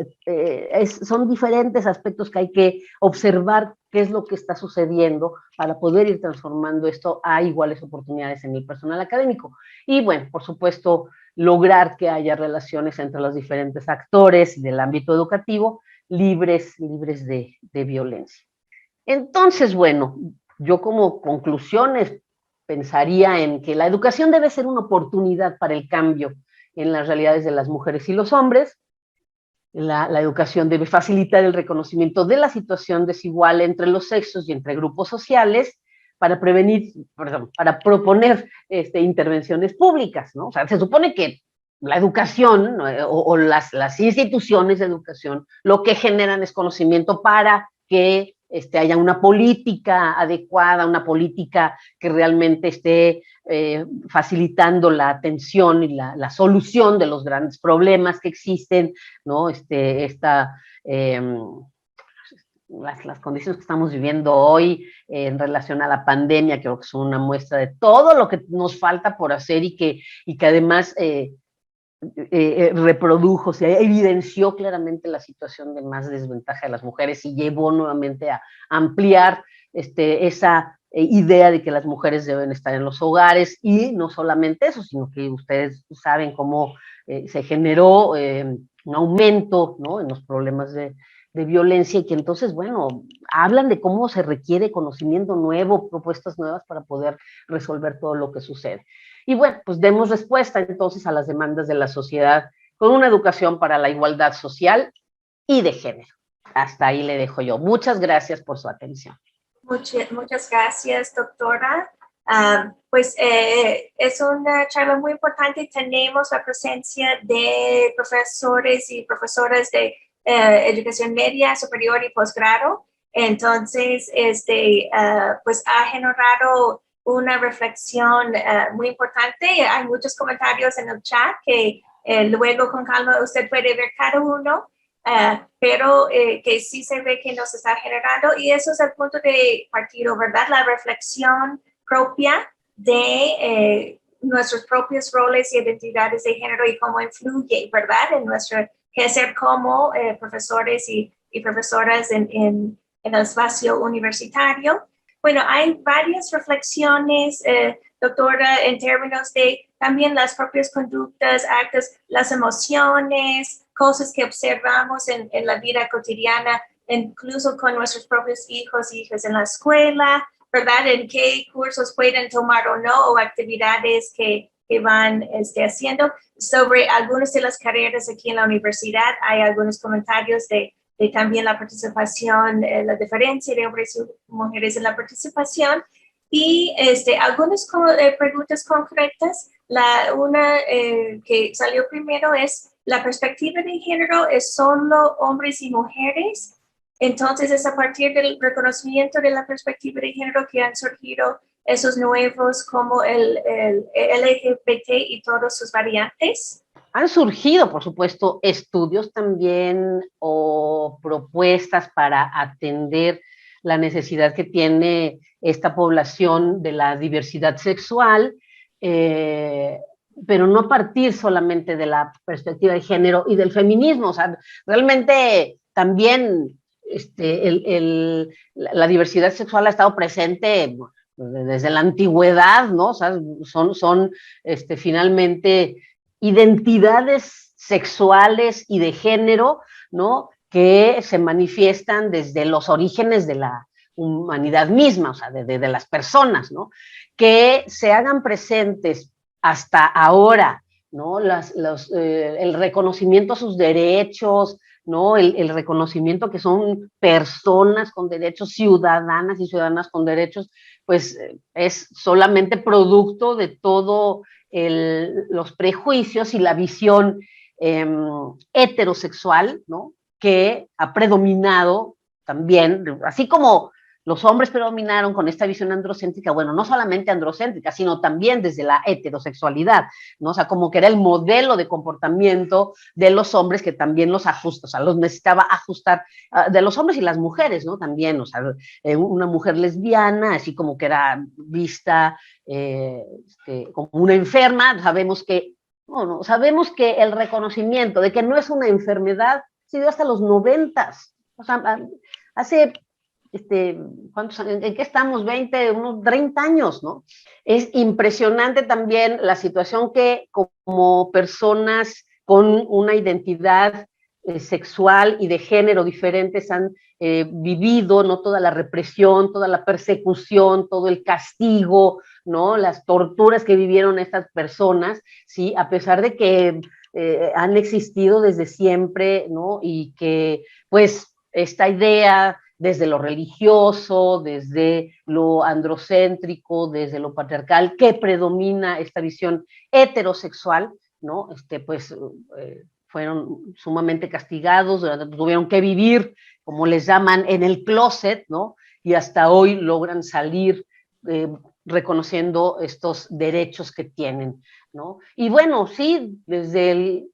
son diferentes aspectos que hay que observar qué es lo que está sucediendo para poder ir transformando esto a iguales oportunidades en el personal académico. Y bueno, por supuesto, lograr que haya relaciones entre los diferentes actores del ámbito educativo libres de violencia. Entonces, bueno, yo como conclusiones pensaría en que la educación debe ser una oportunidad para el cambio en las realidades de las mujeres y los hombres. La educación debe facilitar el reconocimiento de la situación desigual entre los sexos y entre grupos sociales para para proponer intervenciones públicas, ¿no? O sea, se supone que la educación, ¿no?, o las instituciones de educación lo que generan es conocimiento para que haya una política adecuada, una política que realmente esté facilitando la atención y la solución de los grandes problemas que existen, ¿no? Las condiciones que estamos viviendo hoy en relación a la pandemia, creo que son una muestra de todo lo que nos falta por hacer y que además reprodujo, se evidenció claramente la situación de más desventaja de las mujeres y llevó nuevamente a ampliar esa idea de que las mujeres deben estar en los hogares, y no solamente eso, sino que ustedes saben cómo se generó un aumento, ¿no?, en los problemas de violencia, y que entonces, bueno, hablan de cómo se requiere conocimiento nuevo, propuestas nuevas para poder resolver todo lo que sucede. Y bueno, pues demos respuesta entonces a las demandas de la sociedad con una educación para la igualdad social y de género. Hasta ahí le dejo yo. Muchas gracias por su atención. Muchas gracias, doctora. Pues es una charla muy importante. Tenemos la presencia de profesores y profesoras de educación media, superior y posgrado. Entonces, pues ha generado una reflexión muy importante. Hay muchos comentarios en el chat que luego con calma usted puede ver cada uno, pero que sí se ve que nos está generando, y eso es el punto de partida, ¿verdad? La reflexión propia de nuestros propios roles y identidades de género y cómo influye, ¿verdad? En nuestro quehacer como profesores y profesoras en el espacio universitario. Bueno, hay varias reflexiones, doctora, en términos de también las propias conductas, actos, las emociones, cosas que observamos en la vida cotidiana, incluso con nuestros propios hijos e hijas en la escuela, ¿verdad? En qué cursos pueden tomar o no, o actividades que van haciendo. Sobre algunas de las carreras aquí en la universidad, hay algunos comentarios de también la participación, la diferencia de hombres y mujeres en la participación, y algunas preguntas concretas. Una que salió primero es: ¿la perspectiva de género es solo hombres y mujeres? Entonces es a partir del reconocimiento de la perspectiva de género que han surgido esos nuevos como el LGBT y todas sus variantes. Han surgido, por supuesto, estudios también o propuestas para atender la necesidad que tiene esta población de la diversidad sexual, pero no a partir solamente de la perspectiva de género y del feminismo. O sea, realmente también la diversidad sexual ha estado presente desde la antigüedad, ¿no? O sea, son finalmente identidades sexuales y de género, ¿no? Que se manifiestan desde los orígenes de la humanidad misma, o sea, de las personas, ¿no? Que se hagan presentes hasta ahora, ¿no? El reconocimiento a sus derechos, ¿no? El reconocimiento que son personas con derechos, ciudadanas y ciudadanas con derechos, pues es solamente producto de todo los prejuicios y la visión heterosexual, ¿no? Que ha predominado también, así como los hombres predominaron con esta visión androcéntrica, bueno, no solamente androcéntrica, sino también desde la heterosexualidad, ¿no? O sea, como que era el modelo de comportamiento de los hombres que también los ajusta, o sea, los necesitaba ajustar, de los hombres y las mujeres, ¿no? También, o sea, una mujer lesbiana, así como que era vista como una enferma. Sabemos que el reconocimiento de que no es una enfermedad se dio hasta los 90s, o sea, hace ¿cuántos años? ¿En qué estamos? 20, unos 30 años, ¿no? Es impresionante también la situación que como personas con una identidad sexual y de género diferentes han vivido, ¿no? Toda la represión, toda la persecución, todo el castigo, ¿no? Las torturas que vivieron estas personas, ¿sí? A pesar de que han existido desde siempre, ¿no? Y que, pues, esta idea desde lo religioso, desde lo androcéntrico, desde lo patriarcal, que predomina esta visión heterosexual, ¿no? Pues fueron sumamente castigados, tuvieron que vivir, como les llaman, en el closet, ¿no? Y hasta hoy logran salir reconociendo estos derechos que tienen, ¿no? Y bueno, sí, desde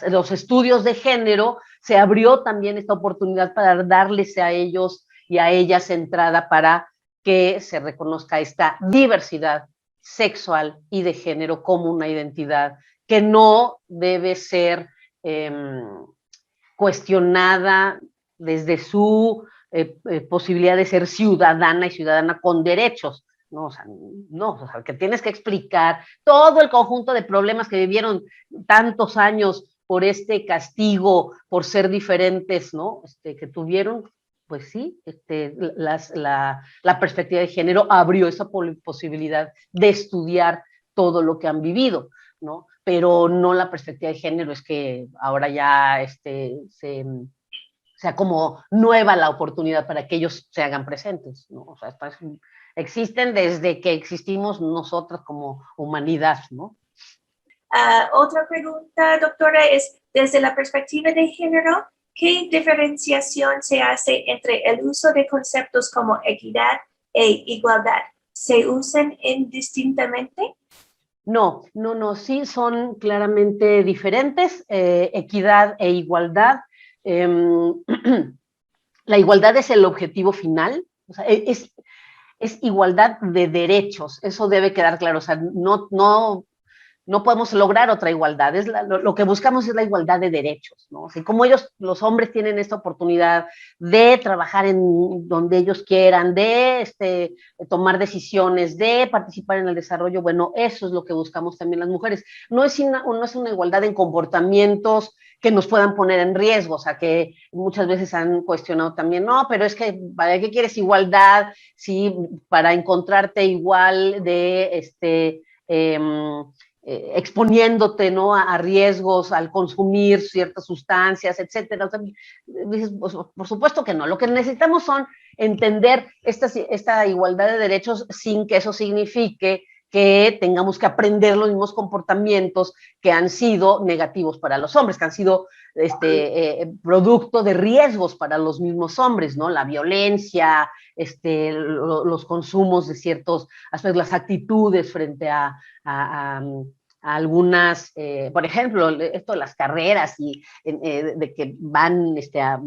los estudios de género se abrió también esta oportunidad para darles a ellos y a ellas entrada para que se reconozca esta diversidad sexual y de género como una identidad que no debe ser cuestionada desde su posibilidad de ser ciudadana y ciudadana con derechos. No, o sea, que tienes que explicar todo el conjunto de problemas que vivieron tantos años por este castigo, por ser diferentes, ¿no? Que tuvieron, pues sí, la perspectiva de género abrió esa posibilidad de estudiar todo lo que han vivido, ¿no? Pero no la perspectiva de género es que ahora ya sea como nueva la oportunidad para que ellos se hagan presentes, ¿no? O sea, existen desde que existimos nosotros como humanidad, ¿no? Otra pregunta, doctora, es: desde la perspectiva de género, ¿Qué diferenciación se hace entre el uso de conceptos como equidad e igualdad? ¿Se usan indistintamente? No, no, no, sí son claramente diferentes, equidad e igualdad. em, la igualdad es el objetivo final, o sea, es igualdad de derechos, eso debe quedar claro, o sea, no podemos lograr otra igualdad. Lo que buscamos es la igualdad de derechos, ¿no? Así como ellos, los hombres, tienen esta oportunidad de trabajar en donde ellos quieran, de tomar decisiones, de participar en el desarrollo, bueno, eso es lo que buscamos también las mujeres. No es una igualdad en comportamientos que nos puedan poner en riesgo, o sea, que muchas veces han cuestionado también, no, pero es que, ¿para qué quieres igualdad? Sí, para encontrarte igual exponiéndote, ¿no?, a riesgos al consumir ciertas sustancias, etcétera. O sea, dices, pues, por supuesto que no. Lo que necesitamos son entender esta igualdad de derechos sin que eso signifique que tengamos que aprender los mismos comportamientos que han sido negativos para los hombres, que han sido producto de riesgos para los mismos hombres, ¿no? La violencia, los consumos de ciertos aspectos, las actitudes frente a algunas, por ejemplo, esto de las carreras y de que van a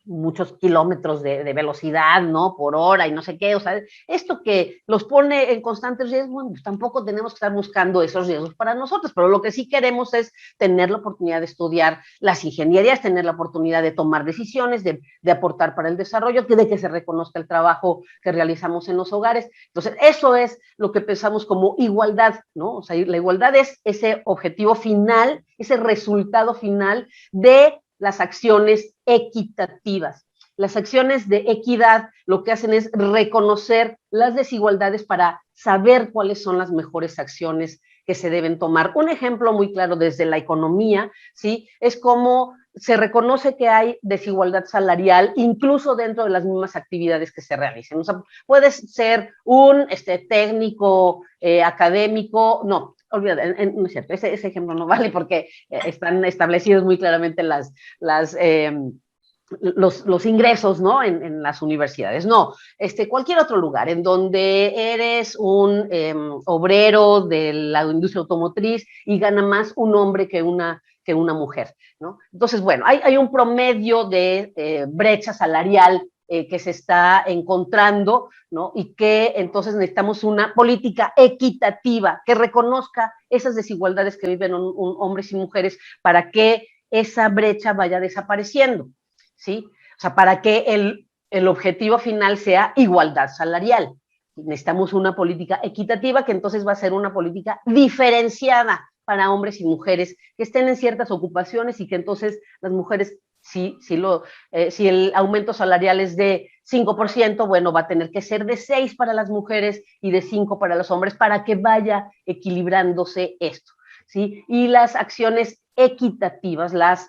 muchos kilómetros de velocidad, ¿no?, por hora y no sé qué, o sea, esto que los pone en constantes riesgos, bueno, pues tampoco tenemos que estar buscando esos riesgos para nosotros, pero lo que sí queremos es tener la oportunidad de estudiar las ingenierías, tener la oportunidad de tomar decisiones, de aportar para el desarrollo, de que se reconozca el trabajo que realizamos en los hogares. Entonces, eso es lo que pensamos como igualdad, ¿no? O sea, la igualdad es ese objetivo final, ese resultado final de las acciones equitativas. Las acciones de equidad lo que hacen es reconocer las desigualdades para saber cuáles son las mejores acciones que se deben tomar. Un ejemplo muy claro desde la economía, ¿sí?, es cómo se reconoce que hay desigualdad salarial incluso dentro de las mismas actividades que se realicen. O sea, puedes ser un técnico académico, no, olvídate, no es cierto, ese ejemplo no vale porque están establecidos muy claramente los ingresos, ¿no?, en las universidades. No, cualquier otro lugar en donde eres un obrero de la industria automotriz y gana más un hombre que una mujer, ¿no? Entonces, bueno, hay un promedio de brecha salarial que se está encontrando, ¿no?, y que entonces necesitamos una política equitativa que reconozca esas desigualdades que viven hombres y mujeres para que esa brecha vaya desapareciendo, ¿sí? O sea, para que el objetivo final sea igualdad salarial. Necesitamos una política equitativa que entonces va a ser una política diferenciada para hombres y mujeres que estén en ciertas ocupaciones y que entonces las mujeres, si el aumento salarial es de 5%, bueno, va a tener que ser de 6 para las mujeres y de 5 para los hombres para que vaya equilibrándose esto, ¿sí? Y las acciones equitativas, las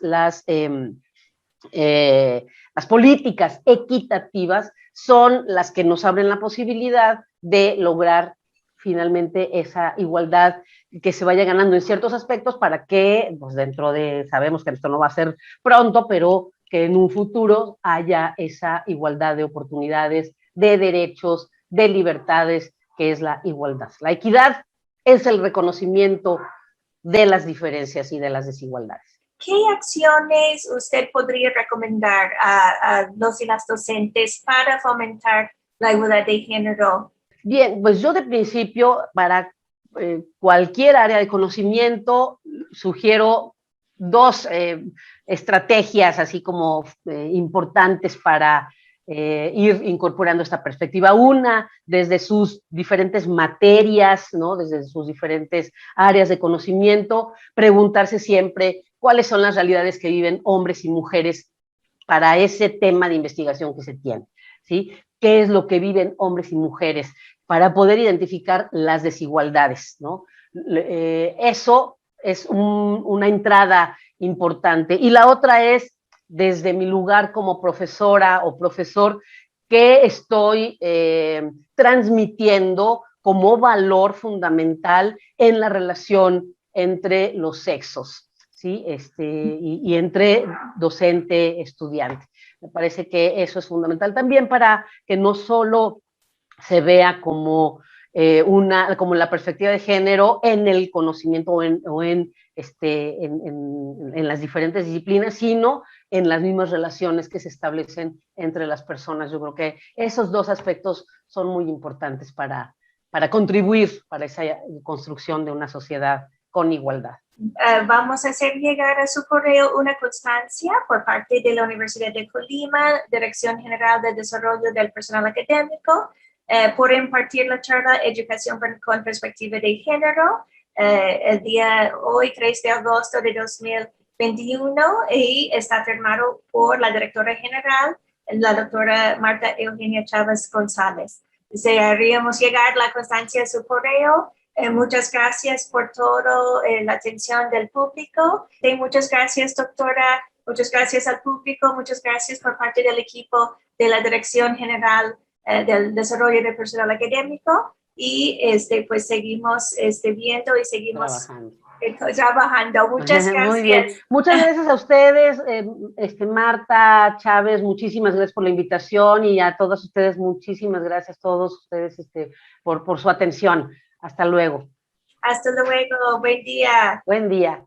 políticas equitativas son las que nos abren la posibilidad de lograr finalmente esa igualdad que se vaya ganando en ciertos aspectos para que, pues sabemos que esto no va a ser pronto, pero que en un futuro haya esa igualdad de oportunidades, de derechos, de libertades, que es la igualdad. La equidad es el reconocimiento de las diferencias y de las desigualdades. ¿Qué acciones usted podría recomendar a los y las docentes para fomentar la igualdad de género? Bien, pues yo de principio, para cualquier área de conocimiento, sugiero dos estrategias así como importantes para ir incorporando esta perspectiva. Una, desde sus diferentes materias, ¿no?, desde sus diferentes áreas de conocimiento, preguntarse siempre cuáles son las realidades que viven hombres y mujeres para ese tema de investigación que se tiene, ¿sí? ¿Qué es lo que viven hombres y mujeres para poder identificar las desigualdades, ¿no? Eso es una entrada importante. Y la otra es, desde mi lugar como profesora o profesor, que estoy transmitiendo como valor fundamental en la relación entre los sexos, ¿sí? Y entre docente-estudiante. Me parece que eso es fundamental también para que no solo se vea como, como la perspectiva de género en el conocimiento o en las diferentes disciplinas, sino en las mismas relaciones que se establecen entre las personas. Yo creo que esos dos aspectos son muy importantes para contribuir para esa construcción de una sociedad con igualdad. Vamos a hacer llegar a su correo una constancia por parte de la Universidad de Colima, Dirección General de Desarrollo del Personal Académico, por impartir la charla Educación con Perspectiva de Género, el día hoy, 3 de agosto de 2021, y está firmado por la directora general, la doctora Marta Eugenia Chávez González. Desearíamos llegar la constancia a su correo. Muchas gracias por toda la atención del público. Muchas gracias, doctora. Muchas gracias al público. Muchas gracias por parte del equipo de la Dirección General del Desarrollo del Personal Académico. Y pues seguimos viendo y seguimos trabajando. Muchas gracias. Muy bien. Muchas gracias a ustedes, Marta, Chávez, muchísimas gracias por la invitación, y a todos ustedes, muchísimas gracias a todos ustedes por su atención. Hasta luego. Hasta luego. Buen día. Buen día.